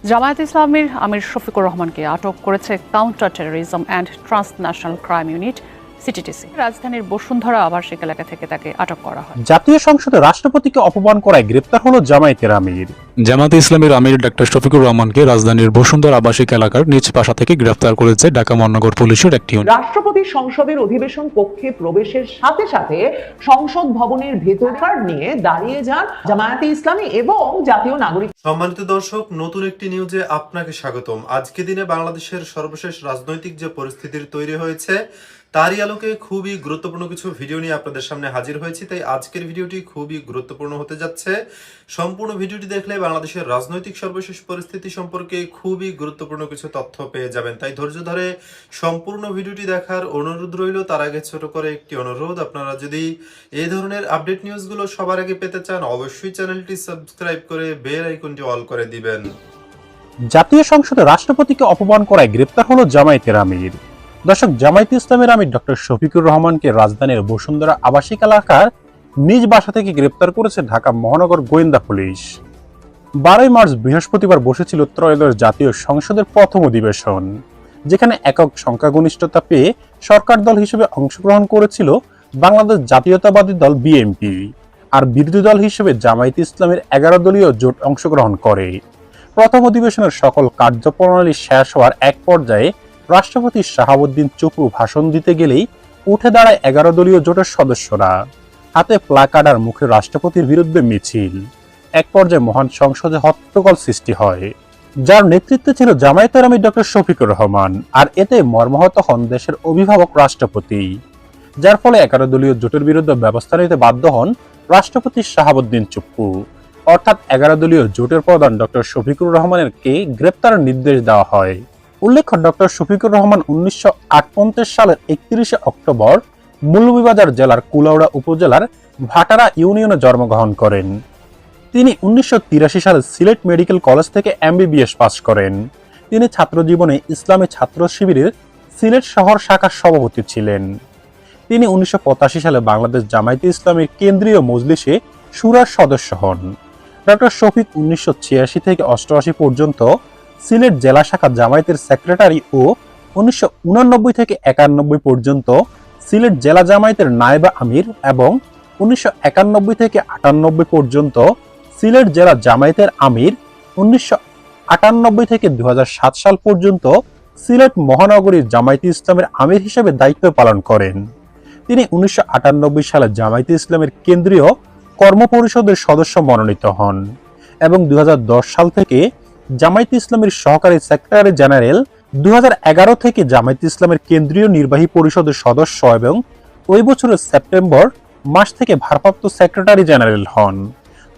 জামায়াতে ইসলামীর আমির শফিকুর রহমানকে আটক করেছে counter terrorism and transnational crime unit CTTC. রাজধানীর বসুন্ধরা আবাসিক এলাকা থেকে তাকে আটক করা হয়। জাতীয় সংসদে রাষ্ট্রপতিকে অপমান করায় গ্রেপ্তার হলো জামায়াতের আমির। জামায়াতে ইসলামীর আমির ডক্টর শফিকুর রহমানকে রাজধানীর বসুন্ধরা আবাসিক এলাকার নিজ বাসা থেকে গ্রেফতার করেছে ঢাকা মহানগর পুলিশের একটি ইউনিট। রাষ্ট্রপতি সংসদের অধিবেশন কক্ষে প্রবেশের সাথে সাথে সংসদ ভবনের ভেতরকার নিয়ে দাঁড়িয়ে যান জামায়াতে ইসলামী এবং জাতীয় নাগরিক। সম্মানিত দর্শক, নতুন একটি নিউজে আপনাকে স্বাগতম। আজকে দিনে বাংলাদেশের সর্বশেষ রাজনৈতিক যে পরিস্থিতির তৈরি হয়েছে তারই আলোকে খুবই গুরুত্বপূর্ণ কিছু ভিডিও নিয়ে আপনাদের সামনে হাজির হয়েছি। তাই আজকের ভিডিওটি খুবই গুরুত্বপূর্ণ হতে যাচ্ছে। সম্পূর্ণ ভিডিওটি দেখলে বাংলাদেশের রাজনৈতিক সর্বশেষ পরিস্থিতি সম্পর্কে খুবই গুরুত্বপূর্ণ কিছু তথ্য পেয়ে যাবেন। তাই ধৈর্য ধরে সম্পূর্ণ ভিডিওটি দেখার অনুরোধ রইল। তার আগে ছোট করে একটি অনুরোধ, আপনারা যদি এই ধরনের আপডেট নিউজগুলো সবার আগে পেতে চান অবশ্যই চ্যানেলটি সাবস্ক্রাইব করে বেল আইকনটি অল করে দিবেন। জাতীয় সংসদে রাষ্ট্রপতিকে অপমান করায় গ্রেপ্তার হলো জামায়াতের আমির। দর্শক, জামায়াতে ইসলামের আমির ডক্টর শফিকুর রহমানকে রাজধানীর বসুন্ধরা আবাসিক এলাকার নিজ বাসা থেকে গ্রেপ্তার করেছে ঢাকা মহানগর গোয়েন্দা পুলিশ। 12 মার্চ বৃহস্পতিবার বসেছিল ত্রয়োদশ জাতীয় সংসদের প্রথম অধিবেশন, যেখানে একক সংখ্যাগরিষ্ঠতা পেয়ে সরকার দল হিসেবে অংশগ্রহণ করেছিল বাংলাদেশ জাতীয়তাবাদী দল বিএনপি, আর বিরোধী দল হিসেবে জামায়াতে ইসলামের 11 দলীয় জোট অংশগ্রহণ করে। প্রথম অধিবেশনের সকল কার্যপ্রণালী শেষ হওয়ার এক পর্যায়ে রাষ্ট্রপতি শাহাবুদ্দিন চুপু ভাষণ দিতে গেলেই উঠে দাঁড়ায় 11 দলীয় জোটের সদস্যরা, হাতে প্লাকার্ড আর মুখে রাষ্ট্রপতির বিরুদ্ধে মিছিল। এক পর্যায়ে মহান সংসদে হট্টগোল সৃষ্টি হয়, যার নেতৃত্বে ছিল জামায়াতের আমির ডক্টর শফিকুর রহমান, আর এতে মর্মাহত হন দেশের অভিভাবক রাষ্ট্রপতি, যার ফলে 11 দলীয় জোটের বিরুদ্ধে ব্যবস্থা নিতে বাধ্য হন রাষ্ট্রপতি শাহাবুদ্দিন চুপ্পু। অর্থাৎ 11 দলীয় জোটের প্রধান ডক্টর শফিকুর রহমানকে গ্রেপ্তারের নির্দেশ দেওয়া হয়। উল্লেখ্য, ডক্টর শফিকুর রহমান 1958 সালের 31 অক্টোবর মৌলভীবাজার জেলার কুলাউড়া উপজেলার ভাটারা ইউনিয়নে জন্মগ্রহণ করেন। তিনি 1983 সালে সিলেট মেডিকেল কলেজ থেকে MBBS পাস করেন। তিনি ছাত্র জীবনে ইসলামী ছাত্র শিবিরের সিলেট শহর শাখার সভাপতি ছিলেন। তিনি 1985 সালে বাংলাদেশ জামায়াতে ইসলামীর কেন্দ্রীয় মজলিসে শুরার সদস্য হন। ডক্টর শফিক 1986 থেকে 88 পর্যন্ত সিলেট জেলা শাখা জামায়াতের সেক্রেটারি ও 1989 থেকে 91 পর্যন্ত সিলেট জেলা জামায়াতের নায়েবে আমির এবং 1991 থেকে 98 পর্যন্ত সিলেট জেলা জামায়াতের আমির। 1998 থেকে 2007 সাল পর্যন্ত সিলেট মহানগরীর জামায়াতে ইসলামের আমির হিসেবে দায়িত্ব পালন করেন। তিনি 1998 সালে জামায়াতে ইসলামের কেন্দ্রীয় কর্মপরিষদের সদস্য মনোনীত হন এবং 2010 সাল থেকে জামায়াতে ইসলামের সহকারী সেক্রেটারি জেনারেল। 2011 থেকে জামায়াতে ইসলামের কেন্দ্রীয় নির্বাহী পরিষদের সদস্য এবং ওই বছরের সেপ্টেম্বর মাস থেকে ভারপ্রাপ্ত সেক্রেটারি জেনারেল হন।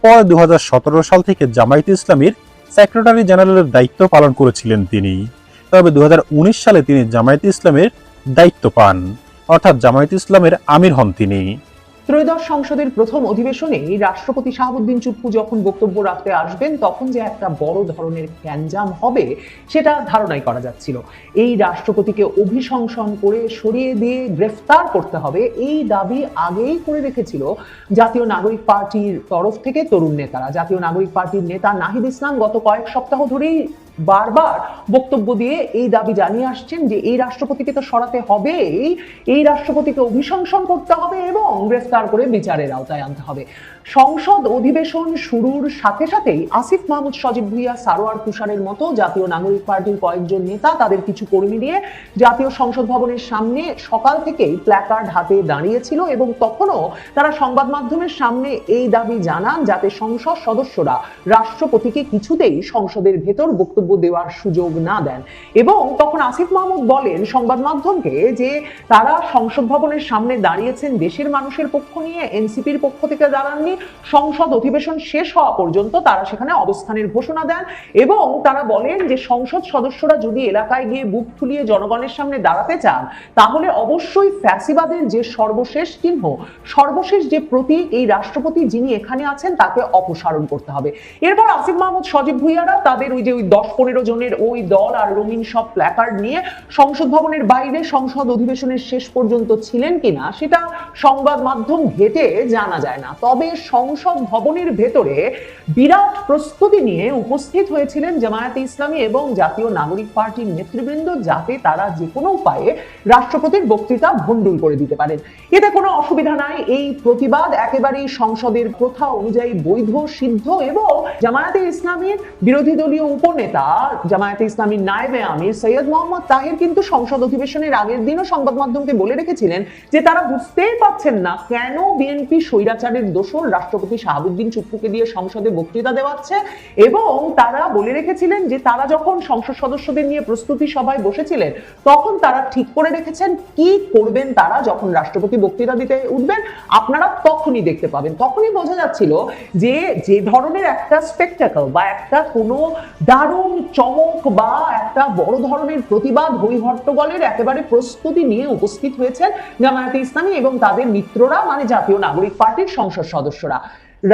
পরে 2017 সাল থেকে জামায়াতে ইসলামীর সেক্রেটারি জেনারেলের দায়িত্ব পালন করেছিলেন তিনি। তবে 2019 সালে তিনি জামায়াতে ইসলামের দায়িত্ব পান, অর্থাৎ জামায়াতে ইসলামের আমির হন তিনি। ত্রয়োদশ সংসদের প্রথম অধিবেশনে রাষ্ট্রপতি শাহাবুদ্দিন চুপ্পু যখন বক্তব্য রাখতে আসবেন তখন যে একটা বড় ধরনের গ্যাঞ্জাম হবে সেটা ধারণাই করা যাচ্ছিল। এই রাষ্ট্রপতিকে অভিশংসন করে সরিয়ে দিয়ে গ্রেফতার করতে হবে, এই দাবি আগেই করে রেখেছিল জাতীয় নাগরিক পার্টির তরফ থেকে তরুণ নেতারা। জাতীয় নাগরিক পার্টির নেতা নাহিদ ইসলাম গত কয়েক সপ্তাহ ধরেই বারবার বক্তব্য দিয়ে এই দাবি জানিয়ে আসছেন যে এই রাষ্ট্রপতিকে তো সরাতে হবে, এই রাষ্ট্রপতিকে অভিশংসন করতে হবে এবং গ্রেফতার করে বিচারের আওতায় আনতে হবে। সংসদ অধিবেশন শুরুর সাথে সাথেই আসিফ মাহমুদ, সজীব ভুইয়া, সারোয়ার তুষারের মতো জাতীয় নাগরিক পার্টির কয়েকজন নেতা তাদের কিছু কর্মী নিয়ে জাতীয় সংসদ ভবনের সামনে সকাল থেকেই প্ল্যাকার্ড হাতে দাঁড়িয়েছিল এবং তখনও তারা সংবাদ মাধ্যমের সামনে এই দাবি জানান যাতে সংসদ সদস্যরা রাষ্ট্রপতিকে কিছুতেই সংসদের ভেতর বক্তব্য দেওয়ার সুযোগ না দেন। এবং তখন আসিফ মাহমুদ বলেন সংবাদ মাধ্যমকে যে তারা সংসদ ভবনের সামনে দাঁড়িয়েছেন দেশের মানুষের পক্ষ নিয়ে, এনসিপির পক্ষ থেকে দাঁড়াননি। সংসদ অধিবেশন শেষ হওয়া পর্যন্ত তারা সেখানে অবস্থানের ঘোষণা দেন এবং তারা বলেন যে সংসদ সদস্যরা যদি এলাকায় গিয়ে বুক ফুলিয়ে জনগণের সামনে দাঁড়াতে চান তাহলে অবশ্যই ফ্যাসিবাদের যে সর্বশেষ চিহ্ন, সর্বশেষ যে প্রতীক এই রাষ্ট্রপতি যিনি এখানে আছেন তাকে অপসারণ করতে হবে। এরপর আসিফ মাহমুদ, সজীব ভুইয়ারা তাদের ওই 10 10-15 জনের ওই দল আর রঙিন সব প্ল্যাকার্ড নিয়ে সংসদ ভবনের বাইরে সংসদ অধিবেশনের শেষ পর্যন্ত ছিলেন কিনা সেটা সংবাদ মাধ্যম ঘেটে জানা যায় না। তবে সংসদ ভবনের ভেতরে বিরাট প্রস্তুতি নিয়ে উপস্থিত হয়েছিলেন জামায়াতে ইসলামী এবং জাতীয় নাগরিক পার্টির নেতৃবৃন্দ, যাতে তারা যে কোনো উপায়ে রাষ্ট্রপতির বক্তৃতা ভণ্ডুল করে দিতে পারেন। এতে কোনো অসুবিধা নাই। এই প্রতিবাদ একেবারেই সংসদের প্রথা অনুযায়ী বৈধ, সিদ্ধ এবং জামায়াতে ইসলামীর বিরোধী দলীয় উপনেতা জামায়াতে ইসলামীর নায়েবে আমির সৈয়দ মোহাম্মদ তাহের কিন্তু সংসদ অধিবেশনের আগের দিনও সংবাদ মাধ্যমকে বলে রেখেছিলেন যে তারা বুঝতেই পারছেন না কেন বিএনপি স্বৈরাচারের দোসর রাষ্ট্রপতি শাহাবুদ্দিন চুপ্পুকে দিয়ে সংসদে বক্তৃতা দেওয়াচ্ছে, এবং তারা বলে রেখেছিলেন যে তারা যখন সংসদ সদস্যদের নিয়ে প্রস্তুতি সভায় বসেছিলেন তখন তারা ঠিক করে রেখেছেন কি করবেন তারা যখন রাষ্ট্রপতি বক্তৃতা দিতে উঠবেন, আপনারা তখনই দেখতে পাবেন। তখনই বোঝা যাচ্ছিল যে যে ধরনের একটা স্পেকটাকল বা একটা কোনো দারুণ চমক বা একটা বড় ধরনের প্রতিবাদ হরিহট্টগোলের একেবারে প্রস্তুতি নিয়ে উপস্থিত হয়েছেন জামায়াতে ইসলামী এবং তাদের মিত্ররা, মানে জাতীয় নাগরিক পার্টির সংসদ সদস্যরা।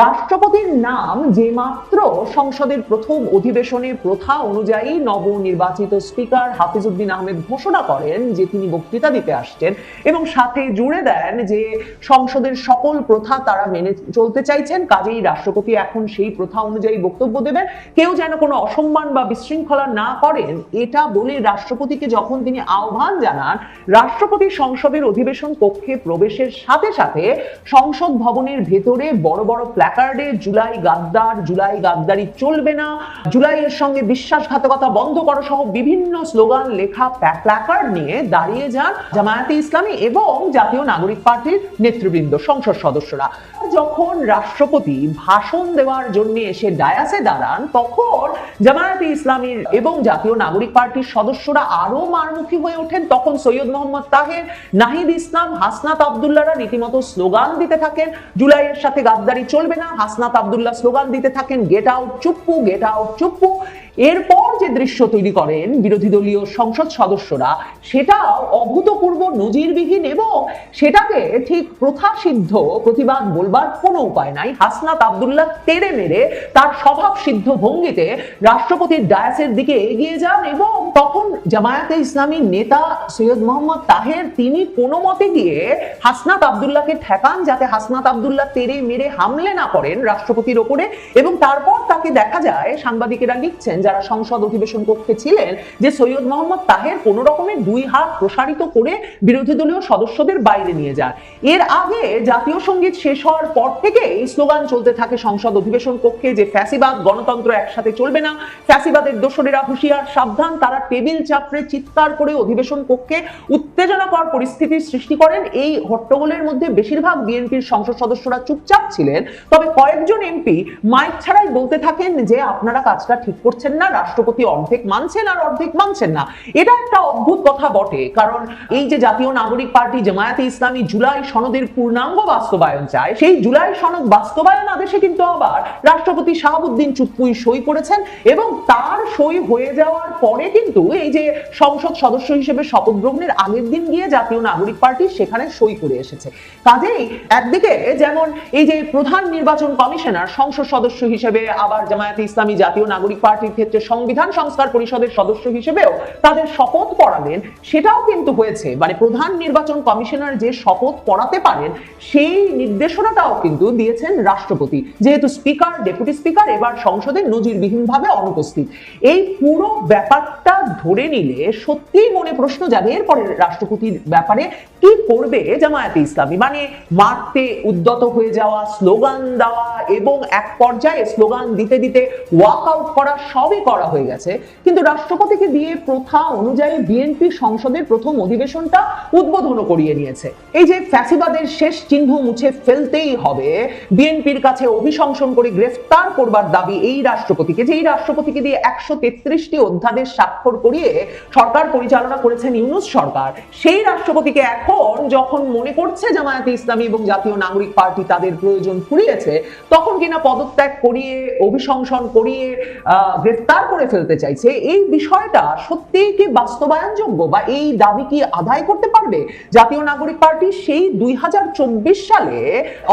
রাষ্ট্রপতির নাম যে মাত্র সংসদের প্রথম অধিবেশনে প্রথা অনুযায়ী নবনির্বাচিত স্পিকার হাফিজউদ্দিন আহমেদ ঘোষণা করেন যে তিনি বক্তৃতা দিতে আসছেন এবং সাথে জুড়ে দেন যে সংসদের সকল প্রথা তারা মেনে চলতে চাইছেন, কাজেই রাষ্ট্রপতি এখন সেই প্রথা অনুযায়ী বক্তব্য দেবেন, কেউ যেন কোনো অসম্মান বা বিশৃঙ্খলা না করেন, এটা বলে রাষ্ট্রপতিকে যখন তিনি আহ্বান জানান, রাষ্ট্রপতি সংসদের অধিবেশন কক্ষে প্রবেশের সাথে সাথে সংসদ ভবনের ভেতরে বড় বড় প্ল্যাকার্ডে জুলাই গাদ্দার, জুলাই গাদ্দারি চলবে না, জুলাইয়ের সঙ্গে বিশ্বাসঘাতকতা বন্ধ করো সহ বিভিন্ন স্লোগান লেখা প্ল্যাকার্ড নিয়ে দাঁড়িয়ে যান জামায়াতে ইসলামী এবং জাতীয় নাগরিক পার্টির নেতৃবৃন্দ, সংসদ সদস্যরা। যখন রাষ্ট্রপতি ভাষণ দেওয়ার জন্য এসে ডায়াসে দাঁড়ান তখন জামায়াতে ইসলামীর এবং জাতীয় নাগরিক পার্টির সদস্যরা আরো মারমুখী হয়ে ওঠেন। তখন সৈয়দ মোহাম্মদ তাহের, নাহিদ ইসলাম, হাসনাত আব্দুল্লাহরা রীতিমতো স্লোগান দিতে থাকেন জুলাইয়ের সাথে গাদ্দারি চলবে না। হাসনাত আব্দুল্লাহ স্লোগান দিতে থাকেন get out Chuppu, get out Chuppu. এরপর যে দৃশ্য তৈরি করেন বিরোধী দলীয় সংসদ সদস্যরা সেটা অভূতপূর্ব, নজিরবিহীন এবং সেটাকে ঠিক প্রথা সিদ্ধ প্রতিবাদ বলবার কোনো উপায় নাই। হাসনাত আব্দুল্লাহ তেড়ে মেরে তার স্বভাব সিদ্ধ ভঙ্গিতে রাষ্ট্রপতির ডায়াসের দিকে এগিয়ে যান এবং তখন জামায়াতে ইসলামীর নেতা সৈয়দ মোহাম্মদ তাহের তিনি কোনো মতে গিয়ে হাসনাত আব্দুল্লাহকে ঠেকান যাতে হাসনাত আব্দুল্লাহ তেড়ে মেরে হামলে না করেন রাষ্ট্রপতির ওপরে, এবং তারপর তাকে দেখা যায়, সাংবাদিকেরা লিখছেন যারা সংসদ অধিবেশন কক্ষে ছিলেন, যে সৈয়দ মোহাম্মদ তাহের কোনো রকমের দুই হাত প্রসারিত করে বিরোধী দলীয় সদস্যদের বাইরে নিয়ে যান। এর আগে জাতীয় সঙ্গীত শেষ হওয়ার পর থেকে এই স্লোগান চলতে থাকে সংসদ অধিবেশন কক্ষে যে ফ্যাসিবাদ গণতন্ত্র একসাথে চলবে না, ফ্যাসিবাদের দোসরেরা হুঁশিয়ার সাবধান। তারা টেবিল চাপড়ে চিৎকার করে অধিবেশন কক্ষে উত্তেজনাকর পরিস্থিতির সৃষ্টি করেন। এই হট্টগোলের মধ্যে বেশিরভাগ বিএনপির সংসদ সদস্যরা চুপচাপ ছিলেন, তবে কয়েকজন এমপি মাইক ছাড়াই বলতে থাকেন যে আপনারা কাজটা ঠিক করছেন না, রাষ্ট্রপতি অর্ধেক মানছেন আর অর্ধেক মানছেন না। এটা একটা অদ্ভুত কথা বটে, কারণ এই যে জাতীয় নাগরিক পার্টি জামায়াতে ইসলামী জুলাই সনদের পূর্ণাঙ্গ বাস্তবায়ন চায়, সেই জুলাই সনদ বাস্তবায়ন আদেশে কিন্তু আবার রাষ্ট্রপতি শাহাবুদ্দিন চুপ্পুই সই করেছেন এবং তার সই হয়ে যাওয়ার পরে কিন্তু এই যে সংসদ সদস্য হিসেবে শপথ গ্রহণের আগের দিন গিয়ে জাতীয় নাগরিক পার্টি সেখানে সই করে এসেছে। কাজেই একদিকে যেমন এই যে প্রধান নির্বাচন কমিশনার সংসদ সদস্য হিসেবে, আবার জামায়াতে ইসলামী জাতীয় নাগরিক পার্টির ক্ষেত্রে সংবিধান সংস্কার পরিষদের সদস্য হিসেবেও তাদের শপথ পড়াবেন, সেটাও কিন্তু হয়েছে। মানে প্রধান নির্বাচন কমিশনার যে শপথ পড়াতে পারেন সেই নির্দেশনাটাও কিন্তু দিয়েছেন রাষ্ট্রপতি, যেহেতু স্পিকার, ডেপুটি স্পিকার এবার সংসদে নজিরবিহীনভাবে অনুপস্থিত। এই পুরো ব্যাপারটা ধরে নিলে সত্যিই মনে প্রশ্ন জাগে এরপরে রাষ্ট্রপতির ব্যাপারে কি করবে জামায়াতে ইসলামী। মানে মারতে উদ্যত হয়ে যাওয়া, স্লোগান দেওয়া এবং এক পর্যায়ে স্লোগান দিতে দিতে ওয়াকআউট করা সবই করা হয়ে গেছে, কিন্তু রাষ্ট্রপতিকে দিয়ে প্রথা অনুযায়ী বিএনপি সংসদের প্রথম অধিবেশনটা উদ্বোধন করিয়ে নিয়েছে। এই যে ফ্যাসিবাদের শেষ চিহ্ন মুছে ফেলতেই হবে, বিএনপির কাছে অভিশংসন করে গ্রেফতার করবার দাবি এই রাষ্ট্রপতিকে, যে এই রাষ্ট্রপতিকে দিয়ে 133টি অধ্যাদেশ স্বাক্ষর করিয়ে সরকার পরিচালনা করেছেন ইউনূস সরকার, সেই রাষ্ট্রপতিকে এখন এখন যখন মনে করছে জামায়াতে ইসলামী এবং জাতীয় নাগরিক পার্টি তাদের প্রয়োজন ফুরিয়েছে, তখন কিনা পদত্যাগ করিয়ে, অভিশংসন করিয়ে গ্রেফতার করে ফেলতে চাইছে। এই বিষয়টা সত্যিই কি বাস্তবায়নযোগ্য, বা এই দাবি কি আদায় করতে পারবে জাতীয় নাগরিক পার্টি? সেই 2024 সালে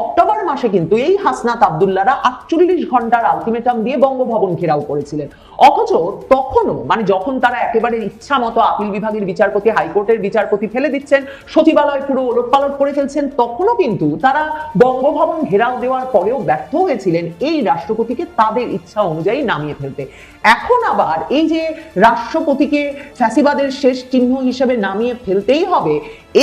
অক্টোবর মাসে কিন্তু এই হাসনাত আব্দুল্লাহরা 48 ঘন্টার আলটিমেটাম দিয়ে বঙ্গভবন ঘেরাও করেছিলেন। অথচ তখনও, মানে যখন তারা একেবারে ইচ্ছা মতো আপিল বিভাগের বিচারপতি, হাইকোর্টের বিচারপতি ফেলে দিচ্ছেন, সচিবালয় পুরো ওলটপালট করে ফেলছেন, তখনও কিন্তু তারা বঙ্গভবন ঘেরাও দেওয়ার পরেও ব্যর্থ হয়েছিলেন এই রাষ্ট্রপতিকে তাদের ইচ্ছা অনুযায়ী নামিয়ে ফেলতে। এখন আবার এই যে রাষ্ট্রপতিকে ফ্যাসিবাদের শেষ চিহ্ন হিসেবে নামিয়ে ফেলতেই হবে,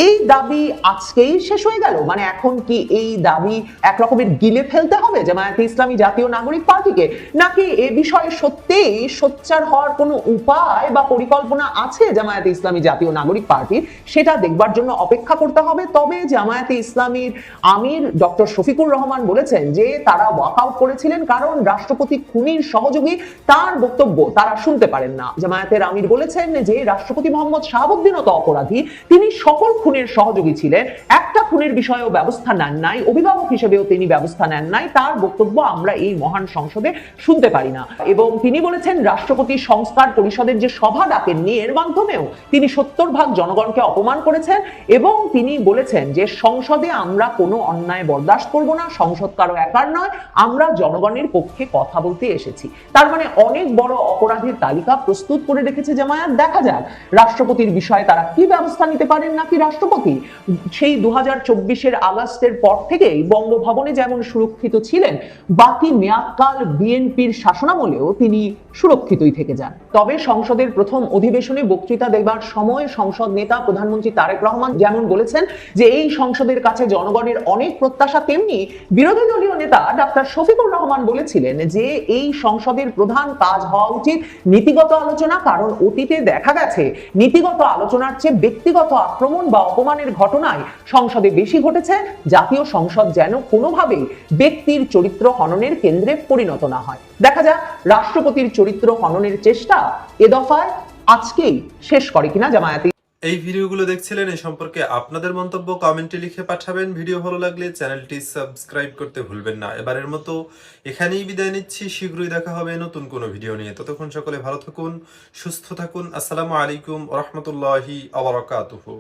এই দাবি আজকেই শেষ হয়ে গেল? মানে এখন কি এই দাবি এক রকমের গিলে ফেলতে হবে জামায়াতে ইসলামী জাতীয় নাগরিক পার্টিকে, নাকি এ বিষয়ে সত্যিই সোচ্চার হওয়ার কোনো উপায় বা পরিকল্পনা আছে জামায়াতে ইসলামী জাতীয় নাগরিক পার্টির? সেটা দেখবার জন্য অপেক্ষা করতে হবে। তবে জামায়াতে ইসলামীর আমির ডক্টর শফিকুর রহমান বলেছেন যে তারা ওয়াকআউট করেছিলেন কারণ রাষ্ট্রপতি খুনির সহযোগী, তার বক্তব্য তারা শুনতে পারেন না। জামায়াতের আমির বলেছেন যে রাষ্ট্রপতি মোহাম্মদ শাহাবুদ্দিনও তো অপরাধী, তিনি সকল খুনের সহযোগী ছিলেন, একটা খুনের বিষয়েও ব্যবস্থা নেন নাই, অভিভাবক হিসেবেও তিনি ব্যবস্থা নেন নাই, তার বক্তব্য আমরা এই মহান সংসদে শুনতে পারি না। এবং তিনি বলেছেন রাষ্ট্রপতি সংস্কার পরিষদের যে সভা ডাকেননি, এর মাধ্যমেও তিনি 70% জনগণকে অপমান করেছেন। এবং তিনি বলেছেন যে সংসদে আমরা কোনো অন্যায় বরদাস্ত করব না, সংসদ কারো একার নয়, আমরা জনগণের পক্ষে কথা বলতে এসেছি। তার মানে অনেক বড় অপরাধের তালিকা প্রস্তুত করে রেখেছে জামায়াত। দেখা যাক রাষ্ট্রপতির বিষয়ে তারা কি ব্যবস্থা নিতে পারেন, নাকি রাষ্ট্রপতি সেই 2024-এর আগস্টের পর থেকেই বঙ্গভবনে যেমন সুরক্ষিত ছিলেন, বাকি মেয়াদকাল বিএনপির শাসনামলেও তিনি সুরক্ষিতই থেকে যান। তবে সংসদের প্রথম অধিবেশনে বক্তৃতা দেবার সময় সংসদ নেতা প্রধানমন্ত্রী তারেক রহমান যেমন বলেছেন যে এই সংসদের কাছে জনগণের অনেক প্রত্যাশা, তেমনি বিরোধী দলীয় নেতা ডাক্তার শফিকুর রহমান বলেছিলেন যে এই সংসদের প্রধান কাজ হওয়া উচিত নীতিগত আলোচনা, কারণ অতীতে দেখা গেছে নীতিগত আলোচনার চেয়ে ব্যক্তিগত আক্রমণ বা অপমানের ঘটনায় সংসদে বেশি ঘটেছে। জাতীয় সংসদ যেন কোনোভাবেই ব্যক্তির চরিত্র হননের কেন্দ্রে পরিণত না হয়। দেখা যাক রাষ্ট্রপতির চরিত্র হননের চেষ্টা এ দফায় আজকেই শেষ করে কিনা জামায়াতে। এই ভিডিওগুলো দেখছিলেন, এই সম্পর্কে আপনাদের মন্তব্য কমেন্টে লিখে পাঠাবেন। ভিডিও ভালো লাগলে চ্যানেলটি সাবস্ক্রাইব করতে ভুলবেন না। এবারের মতো এখানেই বিদায় নিচ্ছি, শীঘ্রই দেখা হবে নতুন কোনো ভিডিও নিয়ে। ততক্ষণ সকলে ভালো থাকুন, সুস্থ থাকুন। আসসালামু আলাইকুম ওয়া রাহমাতুল্লাহি ওয়া বারাকাতুহু।